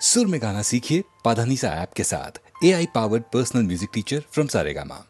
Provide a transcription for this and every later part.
सुर में गाना सीखिए पाधानीसा ऐप के साथ। AI powered personal music teacher from Saregama.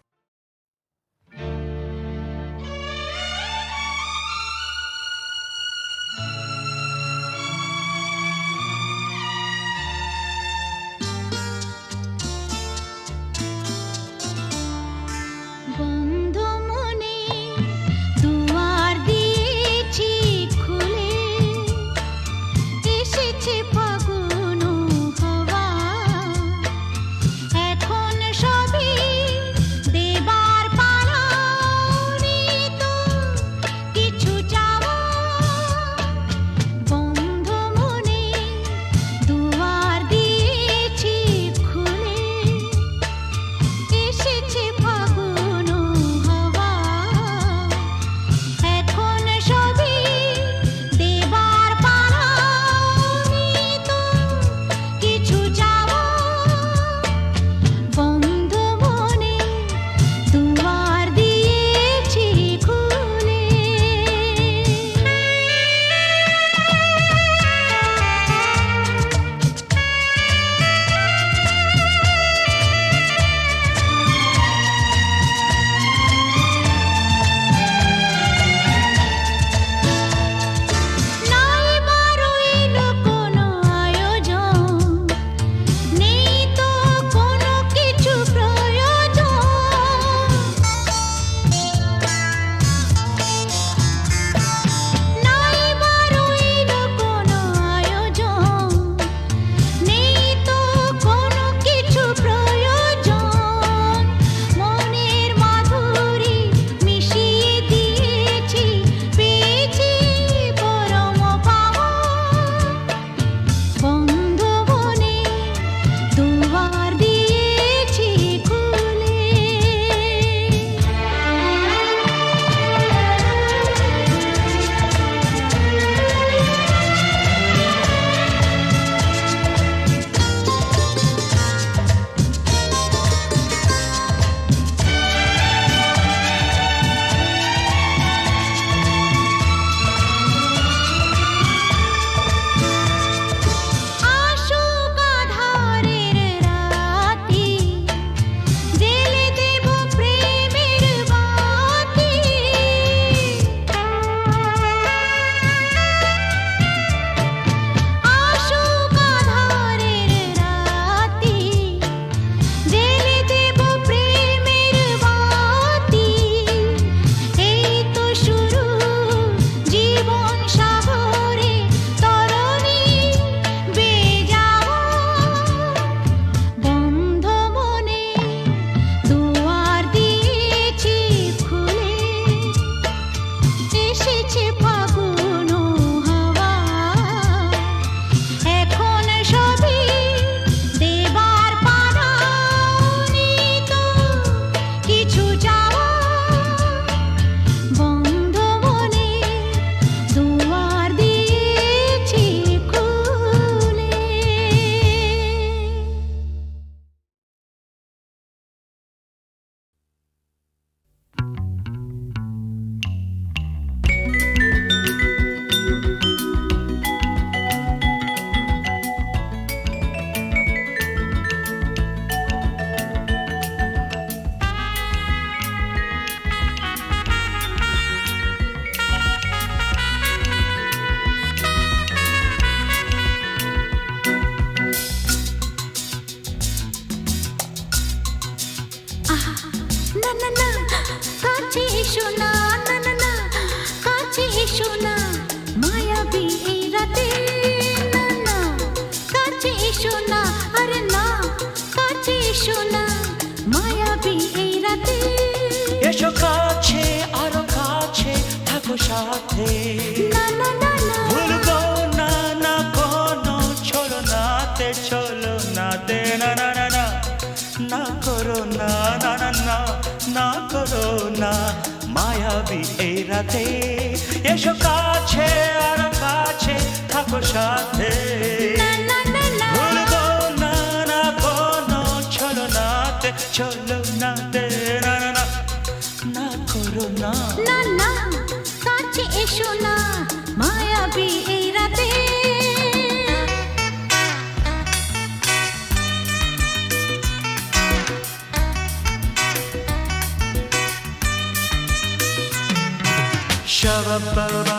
Shabba-ba-ba,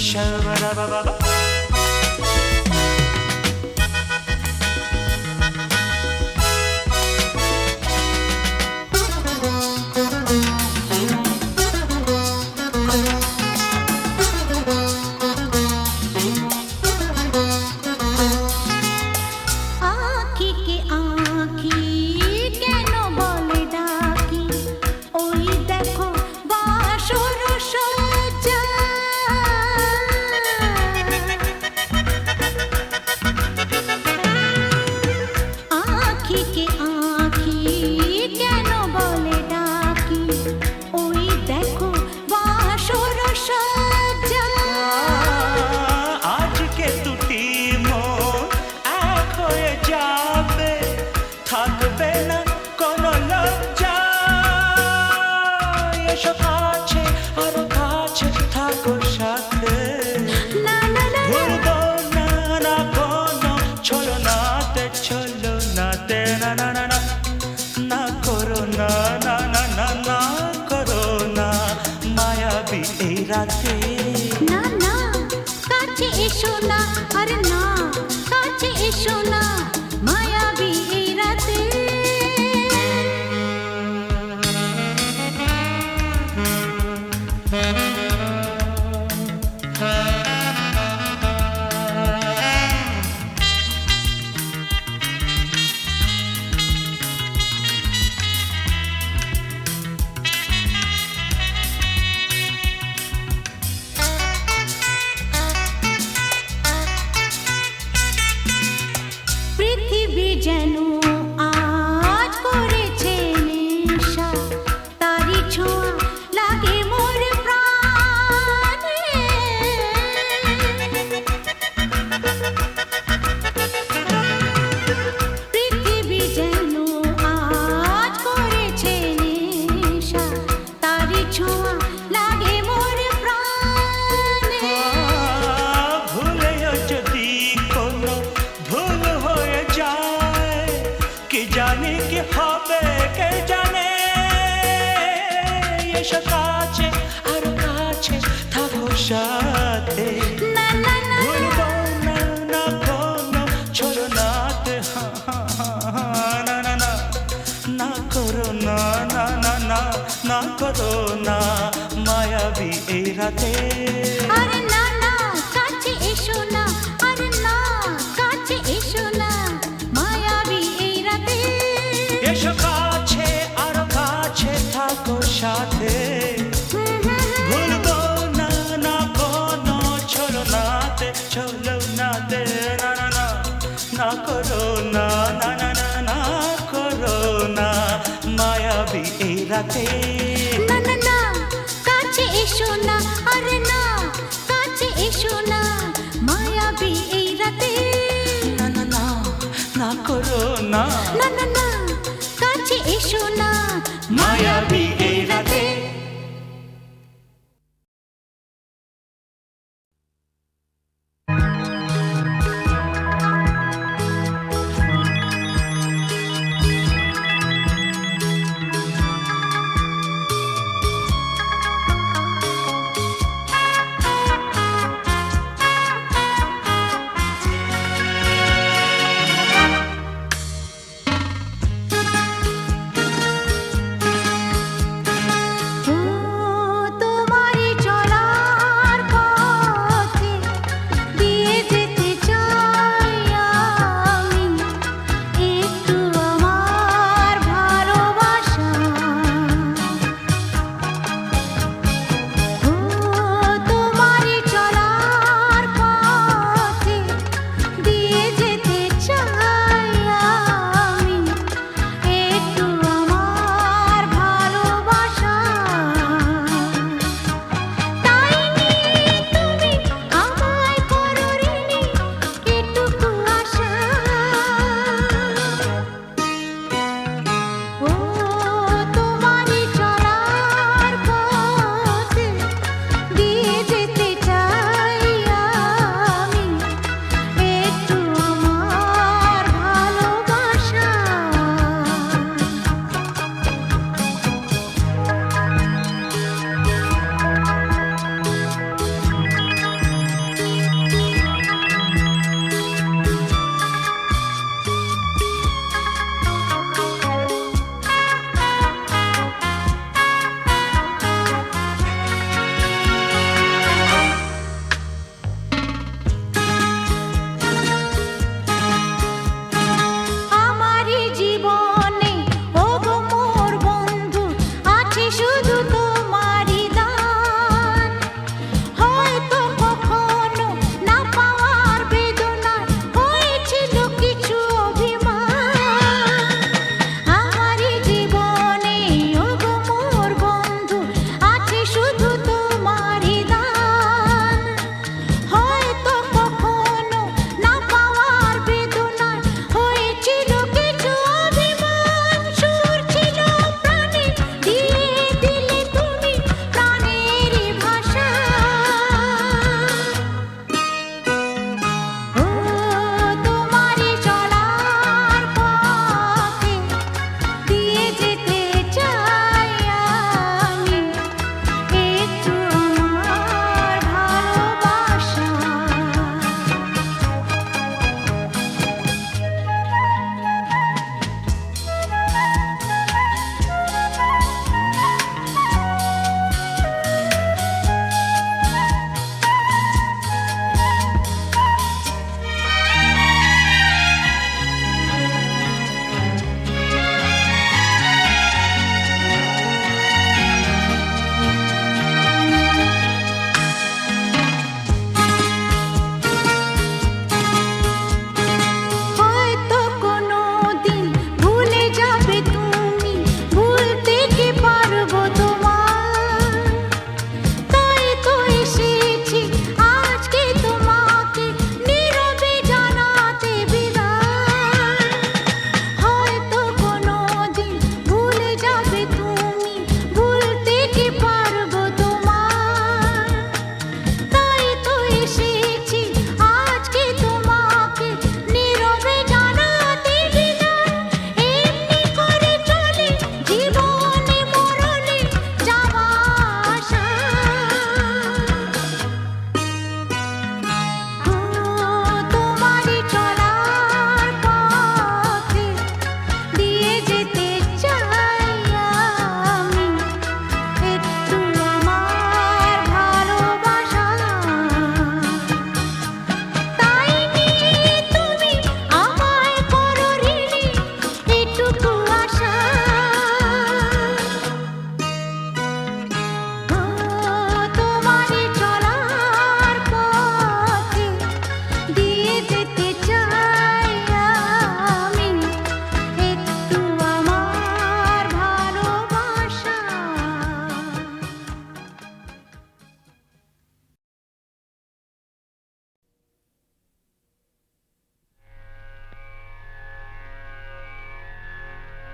shabba-da-ba-ba-ba. आँखी के आँखी केनो बोले डाकी ओई देखो बासुर सज्जा आँखी के आँखी केनो बोले डाकी ओई देखो बासुर सज्जा আজ কে দুটি মন এক হয়ে যাবে, থাকবে না কোনো লজ্জা। এসো কাছে, আরো কাছে থাকো সাথে। না না না ভুলবো না না কোনো ছলনাতে, ছলনাতে না না না না না করো না না না না না করো না মায়াবী এই রাতে। না না কাছে এসো না আরে না কাছে এসো না মায়াবী এই রাতে পৃথিবী যেন আজ করেছে নেশা তারি ছোঁয়া লাগে মোর প্রাণে পৃথিবী যেন আজ করেছে নেশা তারি ছোঁয়া লাগে মোর প্রাণে ভুলেও যদি কোনো ভুল হয়ে যায়, কি জানি কি হবে কে জানে। এসো কাছে আরো কাছে থাকো সাথে। না না না ভুলবো না না কোনো ছলনাতে, না না না না করো না না না না না করো না মায়াবী এই রাতে। আরে না না কাছে এসো না আরে না কাছে এসো না মায়াবী এই রাতে এসো কাছে আরো কাছে থাকো সাথে। ভুলবো না না কোনো ছলনাতে, ছলনাতে না না না না করো না না না না না করো না মায়াবী এই রাতে। না না না কাছে এসো না আরে না কাছে এসো না মায়াবী এই রাতে না না না না করো না না না না কাছে এসো না মায়াবী এই রাতে।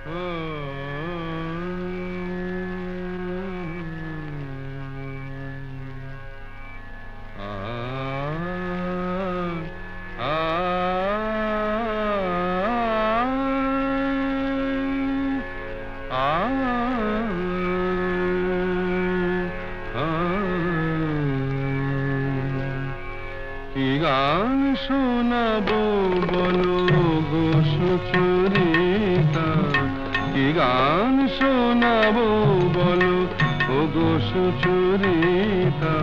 কি গান শোনাবো বলো গো সুচরিতা, কি গান শোনাবো বলো ও গো সুচরিতা,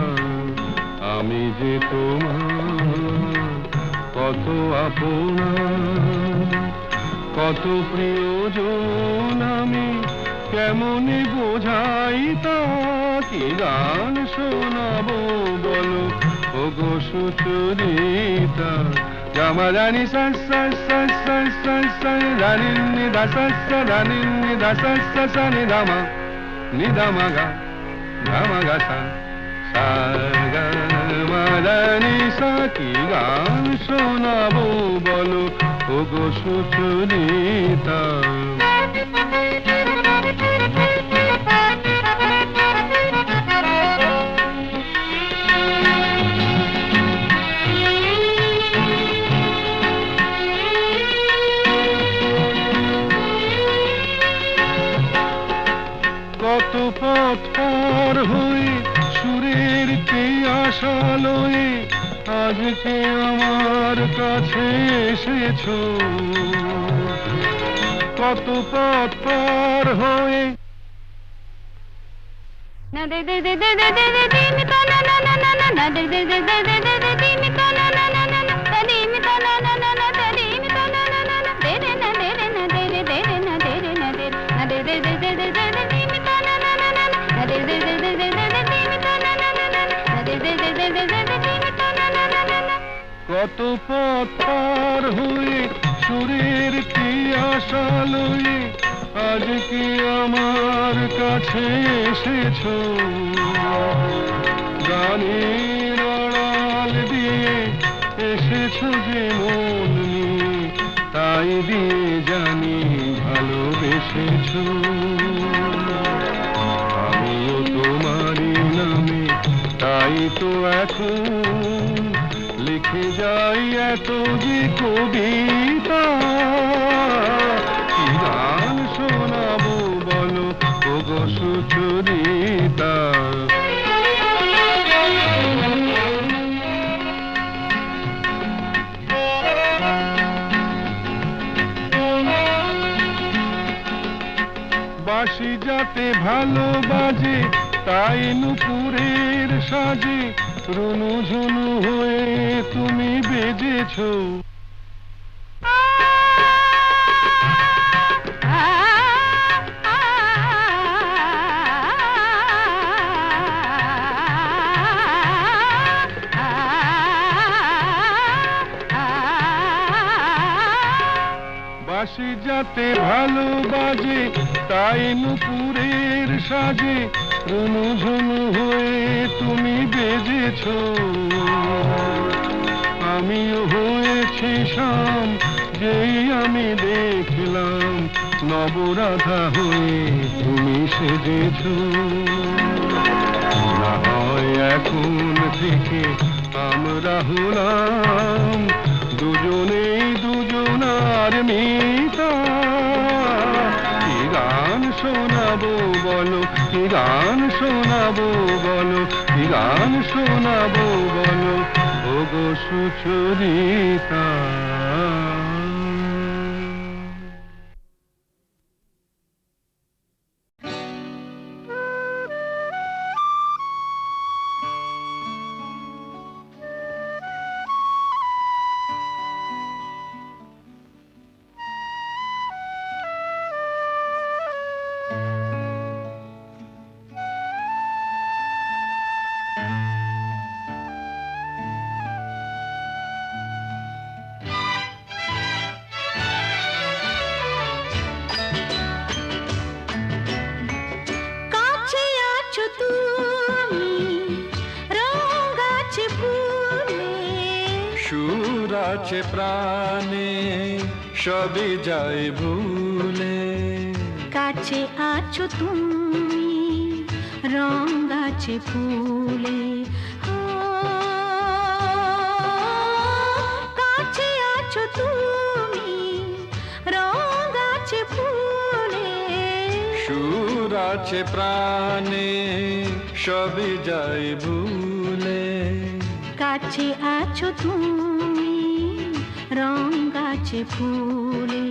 আমি যে তোমার কত আপনা, কত প্রিয়জন আমি কেমনে বোঝাই তা, কি গান শোনাবো বলো ও গো সুচরিতা। গামা রানী সা সা সা সা সা সা রানী নি দা সা সা রানী নি দা সা সা সা নি দা মা গা সা সা গা মা রানী সা, কি গান শোনাবো বলো ও গো সুচরিতা। কত পথ পার হয়ে সুরের আশা লয়ে আজকে আমার কাছে এসেছো, কত পথ পার হয়ে না দে দে দে দে দে দে দে দে মি তা না না না না না দে দে দে দে দে দে দে দে মি তা না না না না না দে মি তা না না না না দে মি তা না না না না দে রে না দে রে না দে রে দে রে না দে রে না দে না দে দে দে দে দে দে দে মি তা না না না না না দে দে দে দে দে দে দে মি তা না না না না না দে দে দে দে দে দে দে মি তা না না না না। কত পথ পার হয়ে সুরের আশা লয়ে আজকে আমার কাছে এসেছো, গানের আড়াল দিয়ে এসেছো যে মন নিয়ে, তাই দিয়ে জানি ভালোবেসেছো। আমিও তোমারই নামে তাই তো এখন লিখে যাই এত যে কবিতা, কি গান শোনাবো বলো ও গো সুচরিতা। বাঁশি যাতে ভালো বাজে তাই নুপুরের সাজে রুনু ঝুনু হয়ে তুমি বেজেছো, বাঁশি যাতে ভালো বাজে তাই নুপুরের সাজে রুনু ঝুনু হয়ে তুমি বেজেছো, আমিও হয়েছি শাম যেই আমি দেখলাম নবরাধা হয়ে তুমি সেজেছো। না হয় এখন থেকে আমরা হলাম দুজনেই দুজনার মিতা, কি গান শোনাবো বলো, কি গান শোনাবো বলো, কি গান শোনাবো বলো ও গো সুচরিতা। সুর আছে প্রাণে সবই যায় ভুলে, কাছে আছো তুমি রং গাছে ফুলে কাছে আছো তুমি রং গাছে ফুলে সুর আছে প্রাণে সবই যাই ভুলে কাছে আছো তুমি রং গাছে ফুলে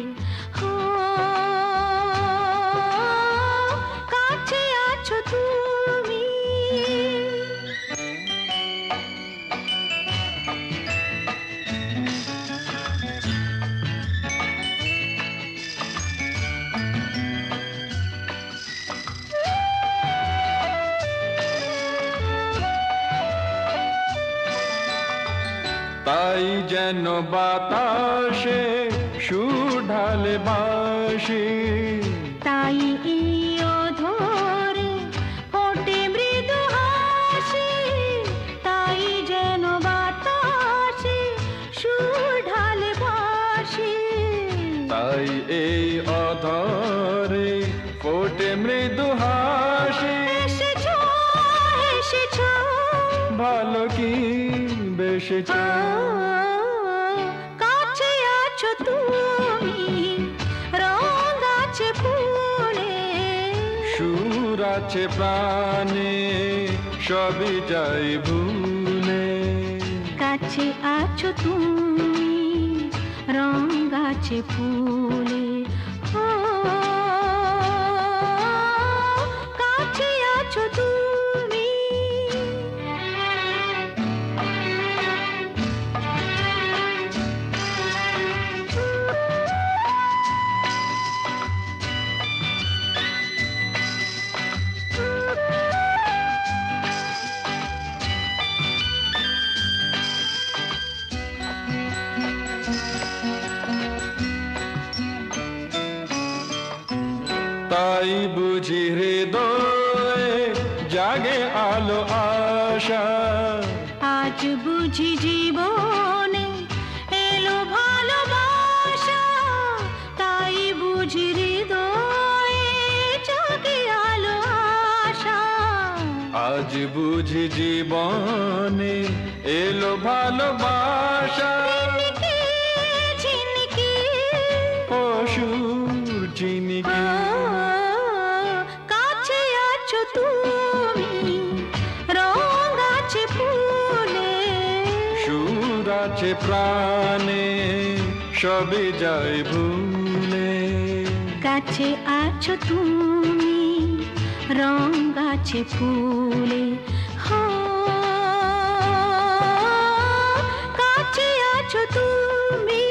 কাছে আছো তুমি তাই যেন বাতাসে সুর ঢালে বাসি তাই এই অধরে ফোটে মৃদু হাসি তাই যেন বাতাসে সুর ঢালে বাসি তাই এই অধরে ফোটে মৃদু হাসি এসেছো এসেছো ভালো কি বেশেছ কাছে আছো তুমি রং গাছে ফুলে সুর আছে প্রাণে সবই যাই ভুলে কাছে আছো তুমি রং গাছে ফুলে কাছে আছো তুমি তাই বুঝি হৃদয়ে জাগে আলো আশা আজ বুঝি জীবনে এলো ভালোবাসা তাই বুঝি হৃদয়ে জাগে আলো আশা আজ বুঝি জীবনে এলো ভালোবাসা ঝিনকে ঝিনকে অসুর চিনিকে কাছে আছো তুমি রং গাছে ফুলে সুর আছে প্রাণে সবই যাই ভুলে কাছে আছো তুমি রং গাছে ফুলে কাছে আছো তুমি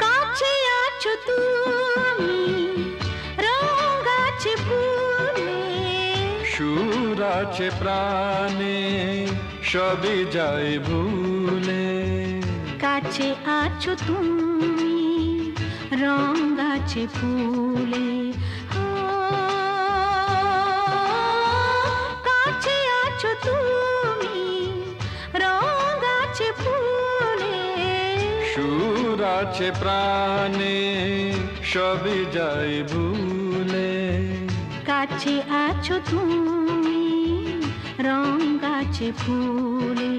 কাছে আছো তুমি রং গাছে ফুলে সুর আছে প্রাণে সবই যাই ভুলে কাছে আছো তুমি রং গাছে ফুলে কাছে আছো তুমি রং গাছে ফুলে সুর আছে প্রাণে সবই যাই ভুলে কাছে আছো তুমি রং গাছে ফুলে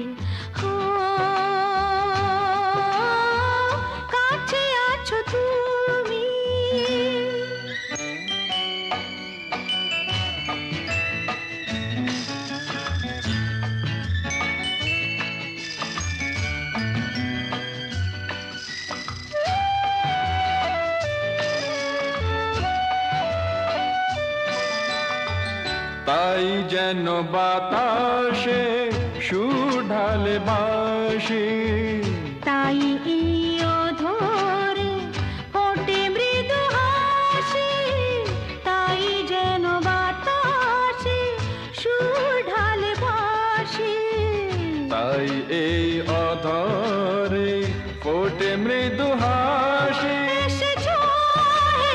কাছে আছো তুমি তাই যেন বাতাসে সুর ঢালে বাসি তাই এই অধরে ফোটে মৃদু হাসি। এসেছো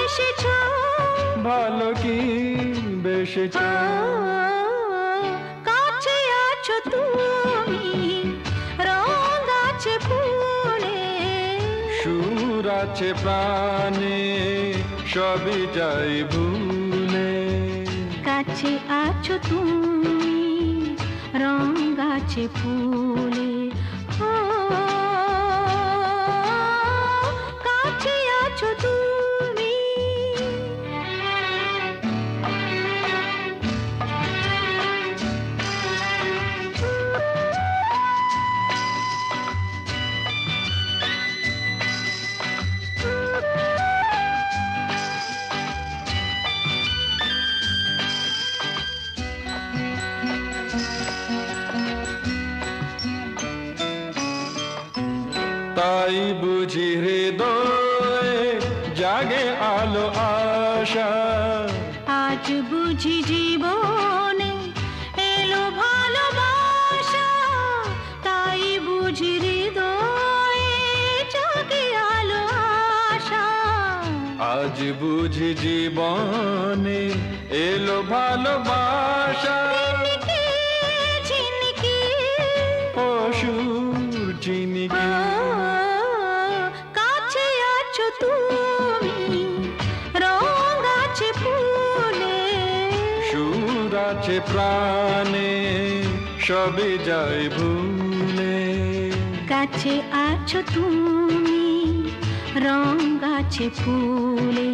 এসেছো ভালো কি বেসেছ, কাছে আছো তুমি রঙ আছে ফুলে, সুর আছে প্রাণে সবই যাই ভুলে। কাছে আছো তুমি রঙ আছে ফুলে, ও কাছে আছো তুমি। তাই বুঝি হৃদয়ে জাগে আলো আশা, আজ বুঝি জীবনে এলো ভালোবাসা, তাই বুঝি হৃদয়ে জাগে আলো আশা। আজ বুঝি জীবনে এলো ভালোবাসা। ঝিনকে ঝিনকে অসুর চিনিকে কাছে আছো তুমি রঙ আছে ফুলে, সুর আছে প্রাণে সবই যাই ভুলে। কাছে আছো তুমি রঙ আছে ফুলে।